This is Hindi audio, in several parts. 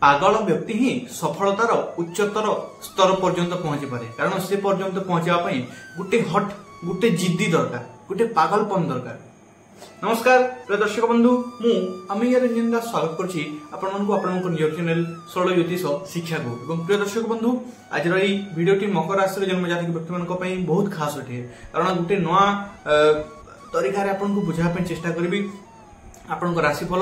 पागल व्यक्ति ही सफलतार उच्चतर स्तर पर्यंत पहुंची पारे कारण से पर्यंत पहुंचापी गोटे हट गोटे जिद्दी दरकार गोटे पागलपन दरकार। नमस्कार प्रिय दर्शक बंधु मु अमीय रंजन दास स्वागत करछि निज चैनल सरल ज्योतिष शिक्षा को। प्रिय दर्शक बंधु आज भिडियोटी मकर राशि जन्म जातक व्यक्ति मान बहुत खास अटे कारण गोटे नुआ तरीका आपको बुझापी चेष्टा करी आपण राशिफल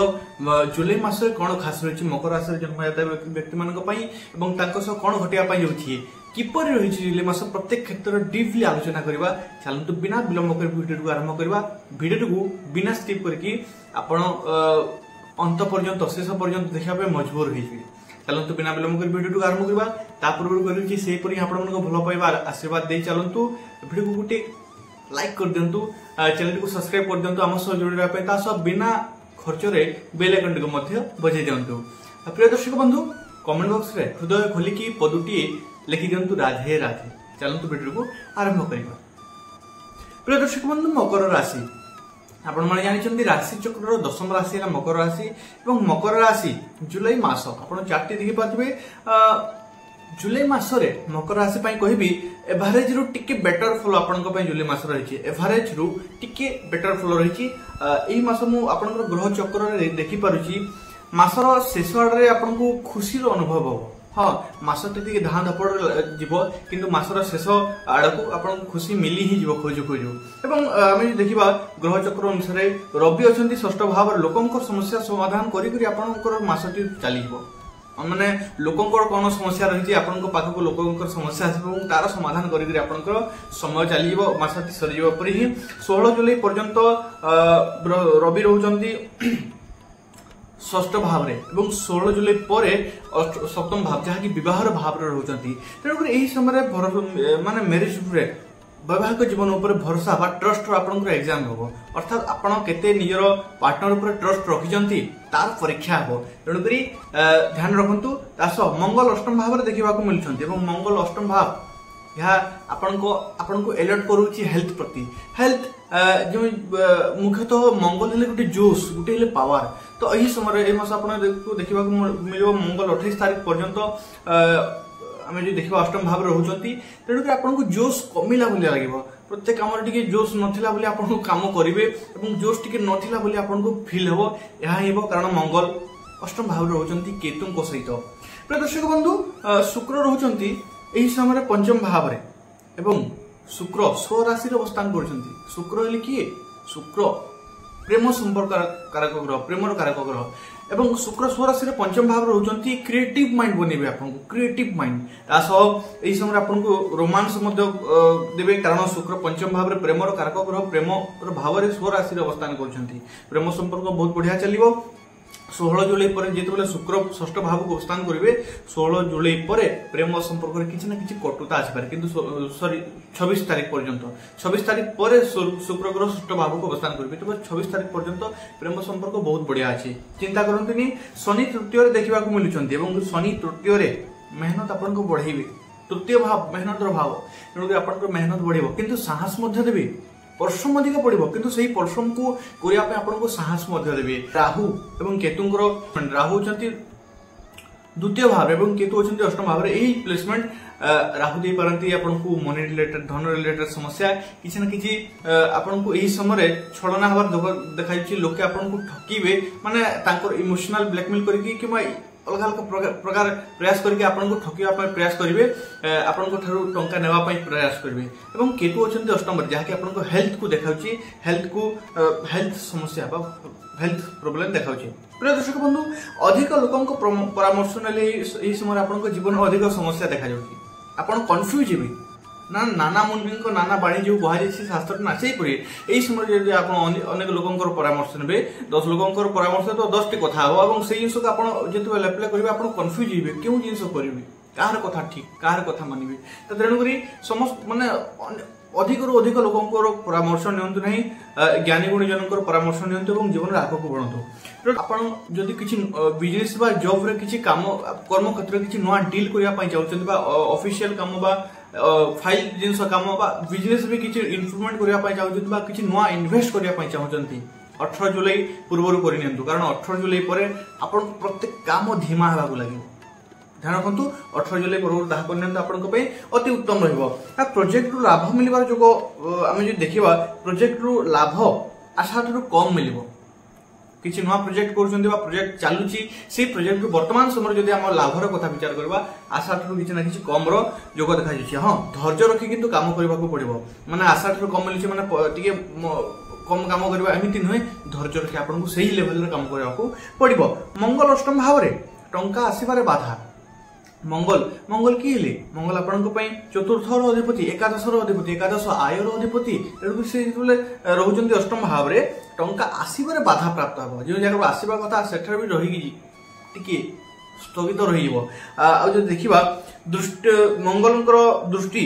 जुलाई मास कौन खास रही मकर राशि जन्म जातक व्यक्ति मान कौन घटापी जाऊँगी किपर रही जुलाई मास प्रत्येक क्षेत्र डीपली आलोचना करवा। चलतु बिना विलंब कर वीडियो को आरंभ करवा। वीडियो को बिना स्किप करके आपण अंत पर्यंत शेष पर्यंत देखापे मजबूर हो। चलतु बिना विलंब कर वीडियो को आरंभ करवा। ता पूर्व करूँ से भल पाइबा आशीर्वाद दे चलतु वीडियो को गोटे लाइक कर दिंतु चैनल को सब्सक्राइब कर दिंतु आम सह जोड़ा बिना खर्च बेल आइकन को बजाई दिंतु। प्रिय दर्शक बंधु कमेंट बॉक्स रे हृदय खोलिकी पदुटी लिखि दिंतु राधे राधे। चलतु वीडियो को आरंभ करवा। प्रिय दर्शक बंधु मकर राशि आपण माने जानिछन्ती राशि चक्र दशम राशि है मकर राशि और मकर राशि जुलाई मास आपण चार्ट देखि पाथिबे जुलाई मास रे मकर राशि पई कहबी एवरेज रु टिके बेटर फ्लो आपण को पई जुलाई मास रहिछि एवरेज रु टिके बेटर फ्लो रहिछि। एही मास मु आपण ग्रह चक्र रे देखि पारुछि मासर शेष आडे आपण को खुशी रो अनुभव हो। हाँ मास टी धाँ धपड़ जीव किंतु मासर शेष आड़ को आपन खुशी मिली ही जीव खोजु खोजु एवं आम देखा ग्रह चक्र अनुसार रवि अच्छा षष्ठ भाव लोकंर समस्या समाधान करी आपंकर मासटी चली माने लोकंर कौन समस्या रही आपण पाखक लोकंर समस्या आस तार समाधान करी आपंकर समय चली मासटी सरीज पर ही 16 जुलाई पर्यंत रवि रोचंती षष्ठ भाव रे एवं 16 जुलाई पर सप्तम भाव जहाँकि विवाहर भाव रोचंती तेणुक यही समय माने मैरिज वैवाहिक जीवन उपर भरोसा बा ट्रस्ट आपनकर एग्जाम हो अर्थात आपण केते निजर पार्टनर उपर ट्रस्ट रखिजंती तार परीक्षा हो। तेणुक ध्यान रखंतु तास मंगल अष्टम भाव रे देखिबा को मिलछंती एवं मंगल अष्टम भाव यह आपनको अलर्ट करूची हेल्थ प्रति हेल्थ जो मुख्यतः मंगल हेले गोटे जोश गोटे हेले पावर तो यही समय मास देखा मिल मंगल 28 तारीख पर्यंत आम जो देखा अष्टम भाव रोचंती तेणुक आपको जोश कमिला लगे प्रत्येक कम टे जोश नाला आपको कम करेंगे और जोश टे नाला आपको फिल हम यह कारण मंगल अष्टम भाव रोचंती केतु सहित। प्रिय दर्शक बंधु शुक्र रोचंती यही समय पंचम भाव एवं शुक्र स्वराशि अवस्थान करछंती। शुक्र हेले किए शुक्र प्रेम संपर्क कारक ग्रह प्रेमर कारक ग्रह एवं शुक्र स्वराशि पंचम भाव रोचंती क्रिएटिव माइंड बनेबे आपनको क्रिएटिव माइंड ता सह एही समय आपनको रोमांस देबे कारण शुक्र पंचम भाव रे प्रेमर कारक ग्रह प्रेमर भाव रे स्वराशि अवस्थान करछंती प्रेम संपर्क बहुत बढ़िया चलिबो। 16 जुलाई पर जिते शुक्र षष्ठ भाव को अवस्थान करेंगे 16 जुलाई पर प्रेम संपर्क किसी ना कि कटुता आसपे किंतु सॉरी 26 तारीख पर्यंत 26 तारीख पर शुक्र ग्रह षष्ठ भाव को अवस्थान करेंगे तो 26 तारीख पर्यंत प्रेम संपर्क बहुत बढ़िया अच्छी चिंता करते शनि तृतीय देखा मिलुंट शनि तृतीय मेहनत आपको बढ़ेबे तृतीय भाव मेहनत भाव तेणुक आप मेहनत बढ़ किंतु साहस देवे परिश्रम अधिक पड़ो किंतु सही परिश्रम को करने आपको साहस देवे। राहु एवं केतुंकर राहु होती द्वितीय भाव एवं केतु होती अष्टम भाव यही प्लेसमेंट राहु दे पारती आपको मनी रिलेटेड धन रिलेटेड समस्या किसी न कि आपको यही समय छलना हबार देखा लोके आपको ठकीबे माने इमोशनल ब्लैकमेल करके कि अलग अलग प्रकार प्रयास करके आपको ठकिया प्रयास करेंगे आपको टंका नेवा प्रयास करेंगे एवं केतु अच्छा अष्टम जहाँकि आपको हेल्थ को देखा हेल्थ समस्या हेल्थ प्रोब्लेम देखा। प्रिय दर्शक बंधु अधिक लोक परामर्श ने समय आपको जीवन में अधिक समस्या देखा आप कन्फ्यूज हे ना नाना मुनि नाना बाणी जो कहुई शास्त्र ना से यही समय आप अनेक लोक परामर्श ने 10 लोक परामर्श तो 10 टी कथा हम से जिन को आप जो अप्लाई करेंगे आप कन्फ्यूज हे क्यों जिन करेंगे कार कथा ठीक कार कथा मानवे तो तेणुक समस्त माने अधिक रु अधिक लोक परामर्श नियंतु नहीं ज्ञानी गुणी जनकर परामर्श नियंतु जीवन में आगक बढ़ु आपड़ जदि किसी बिजनेस बा जॉब रे किसी काम कर्म क्षेत्र किसी नुआ डील करने चाहते ऑफिशियल काम बा फाइल जिनस काम बा बिजनेस भी किसी इम्प्रूवमेंट करने चाहते किसी नुआ इन्वेस्ट करने चाहते 18 जुलाई पूर्व करनियंतु कारण 18 जुलाई पर आपण प्रत्येक काम धीमा हेबाकू लागिवो ध्यान रखु 18 जुलाई पूर्व दाह करनियंतु आपण को पे अति उत्तम रहइबो प्रोजेक्ट रु लाभ मिलबार जो आमे जे देखिबा प्रोजेक्ट रु लाभ आशाठू कम मिलिबो किछि नवा प्रोजेक्ट करूछन्ती बा प्रोजेक्ट चालुची से प्रोजेक्ट वर्तमान समय जदि हम लाभर कथा विचार करबा आशाठू किछि ना किछि कम रो जोग देखा जाछि हां धैर्य रखि किंतु काम करबाको पड़िबो माने आशाठू कम मिलिछि माने टिके कम काम करबा एमिति नहे धैर्य रखि आपन को सही लेवल रे काम करबाको पड़िबो मंगल अष्टम भाव रे टंका आसीबारे बाधा मंगल मंगल की हेले मंगल आपण को पई चतुर्थ रो अधिपति एकादश रो अधिपति एकादश आय रो अधिपति एडु से बोले रहउचंती अष्टम भाव रे टंका आसीबारे बाधा प्राप्त हो जे जगह आसीबा कथा सेठर भी रही टिके स्थगित रहिबो आ जो देखिबा दृष्टि मंगलकर दृष्टि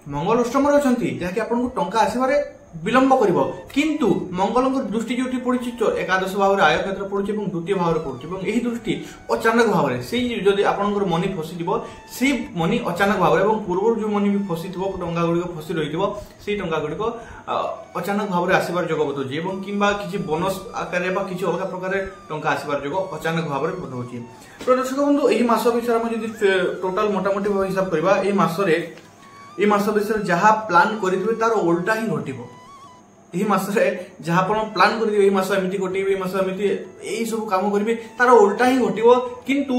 मंगल अष्टम रे अछंती जे कि आपण को टंका आसीबारे विलंब करिवो किंतु मंगलकर दृष्टि जोटी पड़िछि एकादश भाव रे आय क्षेत्र पड़िछि एवं द्वितीय भाव रे पड़िछि एवं एही दृष्टि अचानक भाव रे सेही जदि आपनकर मनी फसी दिबो सेही मनी अचानक भाव रे एवं पूर्व जो मनी भी फसी दिबो टंका गुडी को फसी रहि दिबो सेही टंका गुडी को अचानक भाव रे आसीबार जोग बतोछि एवं किबा किछि बोनस आकार बा किछि अलग प्रकार टंका आसीबार जोग अचानक भाव रे बतोछि तो दर्शक बंधु एही मास विषय हम जदि टोटल मोटा मोटी हिसाब करबा एही मास रे एही मास विषय जहा प्लान करिथिबे तार उल्टा ही घटिबो एही मास रे जहा आपण प्लान करिबे एही मास एमिति घटिबे एही मास एमिति एही सब काम करिबे तार उल्टा ही घटिबो किंतु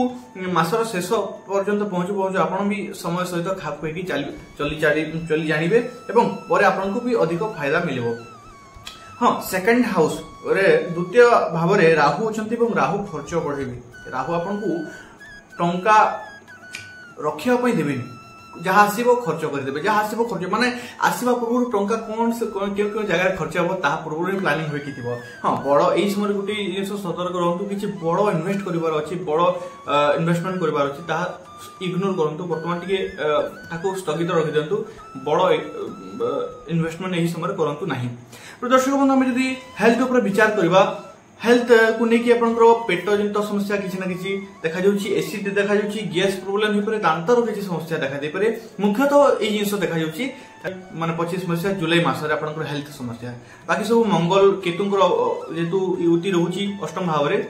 मासर शेष पर्यंत पहुंचु आपण भी समय सहित खाप होई चली जानिबे एवं परे आपण को भी अधिक फायदा मिलिबो हां सेकंड हाउस रे द्वितीय भाव रे राहु अछंती एवं राहु खर्च बढ़ेबे राहु आपण को टंका रखिया पई देबेनी जहाँ आसीबो खर्च कर देबे जहाँ आसीबो खर्च माने आसीबा पूर्व टंका कोन से केउ जगह खर्च हो ता पूर्व ही प्लानिंग होई किथिबो हां बड़ो एई समय गुटी जिंस सतर्क रहंतु किछि बड़ो इन्वेस्ट करिवार अछि बड़ो इन्वेस्टमेंट करिवार अछि ता इग्नोर करंतु वर्तमान टिके ताको स्थगित रखि देंतु बड़ो इन्वेस्टमेंट एही समय करंतु नाही तो दर्शक बंधु हम जदी हेल्थ ऊपर विचार करबा हेल्थ को नेकी आपनकर पेट जनित समस्या किछि ना किछि देखा जाउछि एसिड देखा जाउछि गैस प्रॉब्लम हिपरे दांतर किछि समस्या देखा दे पारे मुख्यतः एई जिंस देखा जाउछि माने 25 समस्या जुलाई मास रे आपनकर हेल्थ समस्या बाकी सब मंगल केतुंकर जेतु युति रहउछि अष्टम भाव रे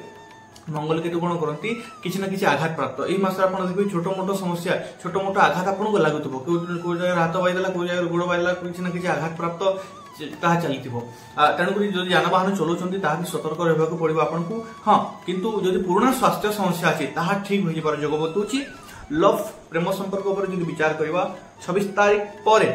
मंगल केतु कोन करंती किछि ना किछि आघात प्राप्त एई मास आपण देखबे छोटो मोटो समस्या छोटो मोटो आघात आपण को लागुतबो को जगह हाथ बाइदला को जगह गोड़ बाइदला किछि ना किछि आघात प्राप्त ताहा चलिथिबो तेणुकरी जदि यानवाहन चलाउछन्ती ताहा भी सतर्क रहबाक पड़िबो आपनकु हां किंतु जदि पुराना स्वास्थ्य समस्या अछि ताहा ठीक होई जबार जोग बतुछि लव प्रेम संपर्क ऊपर जदि विचार करबा 26 तारिख परे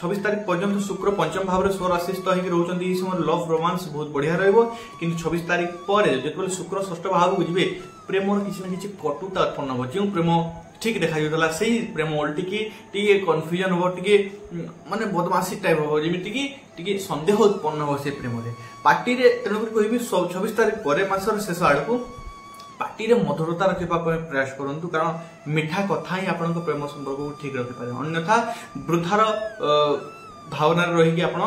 26 तारिख पर्यंत शुक्र पंचम भाव रे स्वर आशिष्ट होई रहउछन्ती ई समय लव रोमांस बहुत बढ़िया रहइबो किंतु 26 तारिख परे जेतबेले शुक्र षष्ठ भाव को जिबे प्रेमर किछि न किछि कटुता उत्पन्न हो जे प्रेम ठीक देखा जाउतला सही प्रेम उल्टी की टिके कंफ्यूजन हो टिके माने बदमाशी टाइप हो जेमिति की टिके संदेह उत्पन्न हो से प्रेम रे पार्टी रे तेणुकर कहबी 26 तारिख परे मासर शेष आडको पार्टी रे मधुरता रखिबा प्रयास करंतु कारण मिठा कथा ही आपन को प्रेम संपर्क को ठीक रखि पारे अन्यथा वृथार भावना रही कि आपण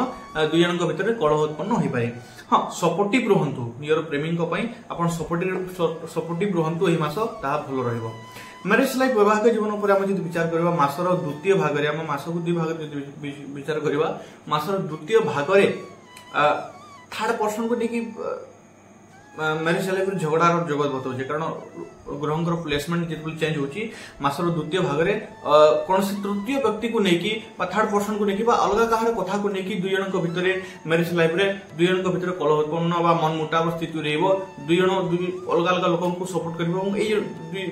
दुई जनक भितर कलह उत्पन्न होई पारे हां सपोर्टिव रहंतु नियर प्रेमी को पई आपण सपोर्टिव रहंतु एही मास ता भलो रहइबो मैरिज लाइफ वैवाहिक जीवन पर हम जदि विचार करबा मासर द्वितीय भाग रे हम मास को दुई भाग रे विचार करबा मासर द्वितीय भाग रे थर्ड पर्सन को देखि मैरिज लाइफ रे झगड़ा रो जगत बतौ जे कारण ग्रहंकर प्लेसमेंट जेतबल चेंज होची मासर द्वितीय भाग रे कोन से तृतीय व्यक्ति को नेकी बा थर्ड पर्सन को नेकी बा अलग काहर कथा को नेकी दुई जनक भितरे मैरिज लाइफ रे दुई जनक भितरे कलह उत्पन्न बा मन मुटाव स्थिति रहइबो दुई जन दुई अलग अलग लोकन को सपोर्ट करबो एवं एई दुई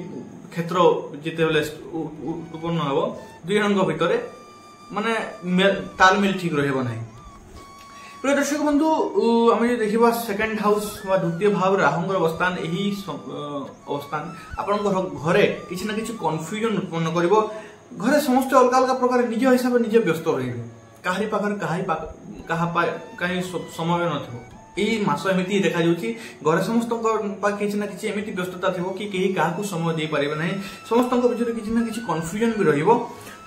क्षेत्र जेतेबेले उत्पन्न हबो दुई जनक भितरे माने तालमेल ठीक रहइबो नाही प्रिय दर्शक बंधु आम देखा सेकेंड हाउस द्वितीय भाव राहुंर अवस्थान यही अवस्थान आपण घरे किसी ना किसी कन्फ्यूजन उत्पन्न करिवो घरे समस्त अलग अलग प्रकार निज हिसाब निजे व्यस्त रहिबे काहरी पाखर कहीं समय नथिबो एई मास एमिति देखा जाउची घरे समस्त किसी ना किसी एमिति व्यस्तता थिबो कि केही काहाकू समय दे पारिबे नाही समस्त भितर किसी ना किसी कन्फ्यूजन भी रहिबो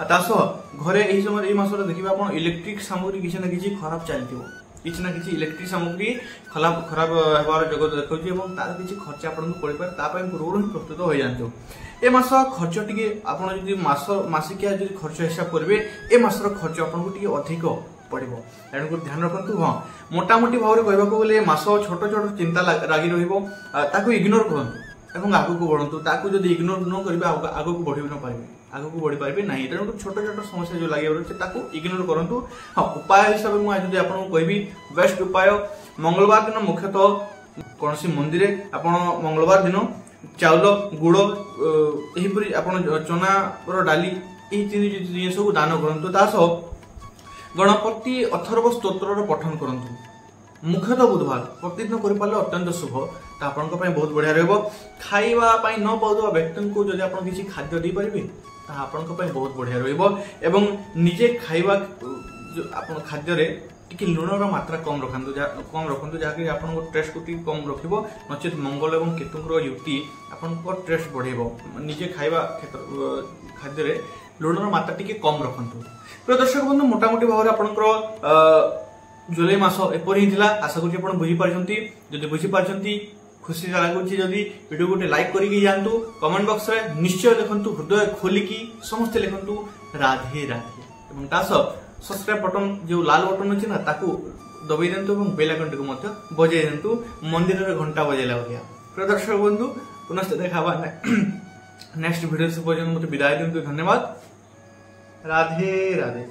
तासह घरे एही समय एई मासरे देखिबा आपण इलेक्ट्रिक सामग्री किसी ना किसी खराब चलथिबो किसी ना किसी इलेक्ट्रिक सामग्री खराब हेबार जगत देखौची एवं तार किसी खर्च आपन को पड़ि पार ता पय पूर्व ही प्रस्तुत हो जानतो ए मास खर्च टिके आपन जदि मासिकिया जदि खर्च हिसाब करबे ए मासर खर्च आपन को टिके अधिक पड़ो तेणुक ध्यान रखु। हाँ मोटामोटी भाव में कहवाक गले मास छोट छोट चिंता लगी रही इग्नोर करूँ आगक बढ़ु ताकू जब इग्नोर न करेंगे आगक बढ़ी न पारे आगक बढ़ी पारे ना तेणुक छोट छोट समस्या जो लगे रही इग्नोर करूँ। हाँ उपाय हिसाब से मुझे आपको कहबी बेस्ट उपाय मंगलवार दिन मुख्यतः कौन सी मंदिर आप मंगलवार दिन चाउल गुड़ यहीपरी आप चना डाली यही तीन जिन सब दान करूँ। गणपति अथर्व स्तोत्र पठन करूँ मुख्यतः बुधवार प्रतिदिन कर अत्यंत शुभ तो आपण बहुत बढ़िया रहा। खावाई न पाऊा व्यक्ति को जब आप किसी खाद्य दे पारे आपण बहुत बढ़िया रहा। निजे खावा आप खाद्य टी लुणर मात्रा कम रखु जहाँकि आपको टेस्ट को कम रखिब नचेत मंगल और केतुंकर युक्ति आपको टेस्ट बढ़ेब। निजे खावा खाद्य लुणर मात्रा टी कम रखु। प्रिय दर्शक बंधु मोटामोटी भाव में आपंकर जुलाई मास एपरी आशा करुँ बुझीपारी जदि बुझीपारी खुशी लगुच जदि वीडियो गोटे लाइक करके जातु कमेंट बॉक्स में निश्चय लिखु हृदय खोलिकी समस्ते लिखु राधे राधे और सब्सक्राइब बटन जो लाल बटन अच्छी ना ताकू दबाई दिंतु और बेल आइकन को बजाई दिंतु मंदिर में घंटा बजाइला भैया। प्रिय दर्शक बंधु पुनः देखा नेक्स्ट वीडियो से पर्यटन मत विदाय दिंतु। धन्यवाद। राधे राधे।